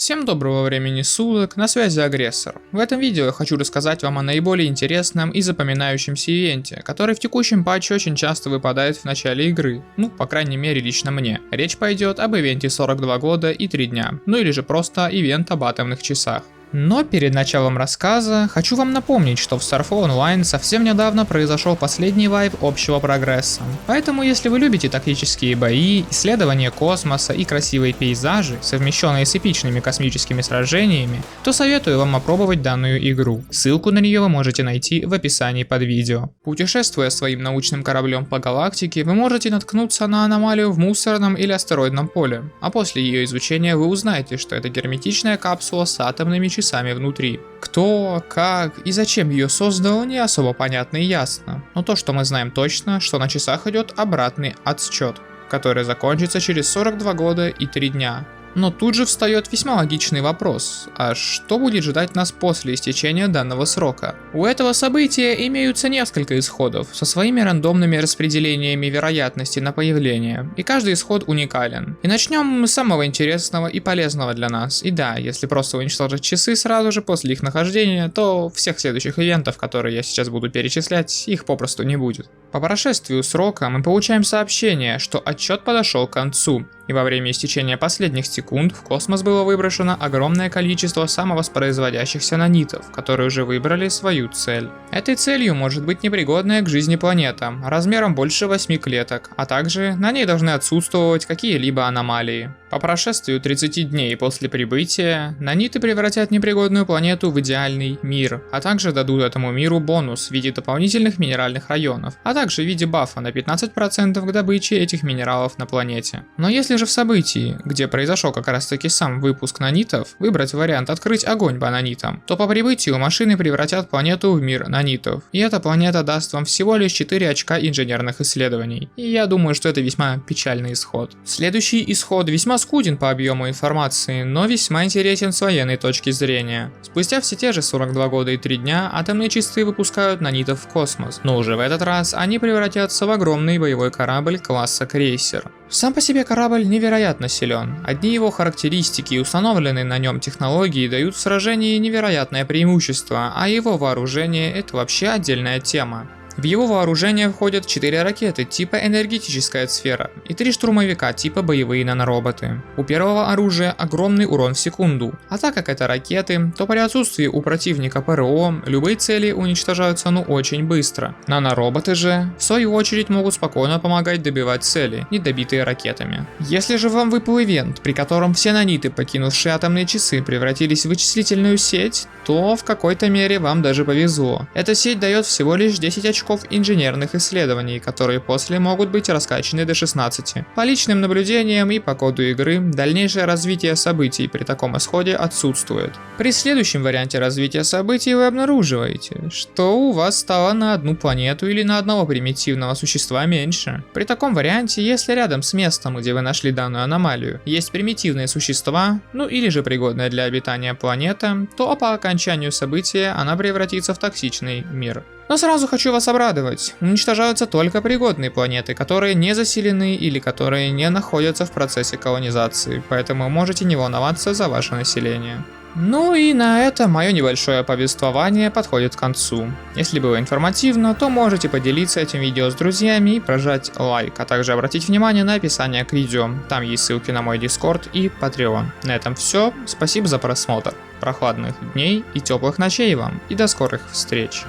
Всем доброго времени суток, на связи Агрессор. В этом видео я хочу рассказать вам о наиболее интересном и запоминающемся ивенте, который в текущем патче очень часто выпадает в начале игры, по крайней мере лично мне. Речь пойдет об ивенте 42 года и 3 дня, или же просто ивент об атомных часах. Но перед началом рассказа хочу вам напомнить, что в Starfall Online совсем недавно произошел последний вайп общего прогресса. Поэтому если вы любите тактические бои, исследования космоса и красивые пейзажи, совмещенные с эпичными космическими сражениями, то советую вам опробовать данную игру. Ссылку на нее вы можете найти в описании под видео. Путешествуя своим научным кораблем по галактике, вы можете наткнуться на аномалию в мусорном или астероидном поле, а после ее изучения вы узнаете, что это герметичная капсула с атомными часами внутри. Кто, как и зачем ее создал, не особо понятно и ясно. Но то, что мы знаем точно, что на часах идет обратный отсчет, который закончится через 42 года и 3 дня. Но тут же встает весьма логичный вопрос, а что будет ждать нас после истечения данного срока? У этого события имеются несколько исходов, со своими рандомными распределениями вероятности на появление, и каждый исход уникален. И начнем мы с самого интересного и полезного для нас. И да, если просто уничтожить часы сразу же после их нахождения, то всех следующих ивентов, которые я сейчас буду перечислять, их попросту не будет. По прошествию срока мы получаем сообщение, что отчет подошел к концу, и во время истечения последних секунд в космос было выброшено огромное количество самовоспроизводящихся нанитов, которые уже выбрали свою цель. Этой целью может быть непригодная к жизни планета, размером больше 8 клеток, а также на ней должны отсутствовать какие-либо аномалии. По прошествию 30 дней после прибытия, наниты превратят непригодную планету в идеальный мир, а также дадут этому миру бонус в виде дополнительных минеральных районов, а также в виде бафа на 15% к добыче этих минералов на планете. Но если же в событии, где произошел как раз таки сам выпуск нанитов, выбрать вариант открыть огонь по нанитам, то по прибытию машины превратят планету в мир нанитов, и эта планета даст вам всего лишь 4 очка инженерных исследований. И я думаю, что это весьма печальный исход. Следующий исход весьма скуден по объему информации, но весьма интересен с военной точки зрения. Спустя все те же 42 года и 3 дня атомные часы выпускают нанитов в космос, но уже в этот раз они превратятся в огромный боевой корабль класса крейсер. Сам по себе корабль невероятно силен. Одни его характеристики и установленные на нем технологии дают в сражении невероятное преимущество, а его вооружение – это вообще отдельная тема. В его вооружение входят 4 ракеты типа энергетическая сфера и 3 штурмовика типа боевые нанороботы. У первого оружия огромный урон в секунду, а так как это ракеты, то при отсутствии у противника ПРО любые цели уничтожаются очень быстро. Нанороботы же, в свою очередь, могут спокойно помогать добивать цели, не добитые ракетами. Если же вам выпал ивент, при котором все наниты, покинувшие атомные часы, превратились в вычислительную сеть, то в какой-то мере вам даже повезло. Эта сеть дает всего лишь 10 очков инженерных исследований, которые после могут быть раскачаны до 16. По личным наблюдениям и по коду игры, дальнейшее развитие событий при таком исходе отсутствует. При следующем варианте развития событий вы обнаруживаете, что у вас стало на одну планету или на одного примитивного существа меньше. При таком варианте, если рядом с местом, где вы нашли данную аномалию, есть примитивные существа, или же пригодная для обитания планета, то по окончанию события она превратится в токсичный мир. Но сразу хочу вас обрадовать, уничтожаются только пригодные планеты, которые не заселены или которые не находятся в процессе колонизации, поэтому можете не волноваться за ваше население. Ну и на этом мое небольшое повествование подходит к концу. Если было информативно, то можете поделиться этим видео с друзьями и прожать лайк, а также обратить внимание на описание к видео, там есть ссылки на мой Discord и Patreon. На этом все, спасибо за просмотр, прохладных дней и теплых ночей вам, и до скорых встреч.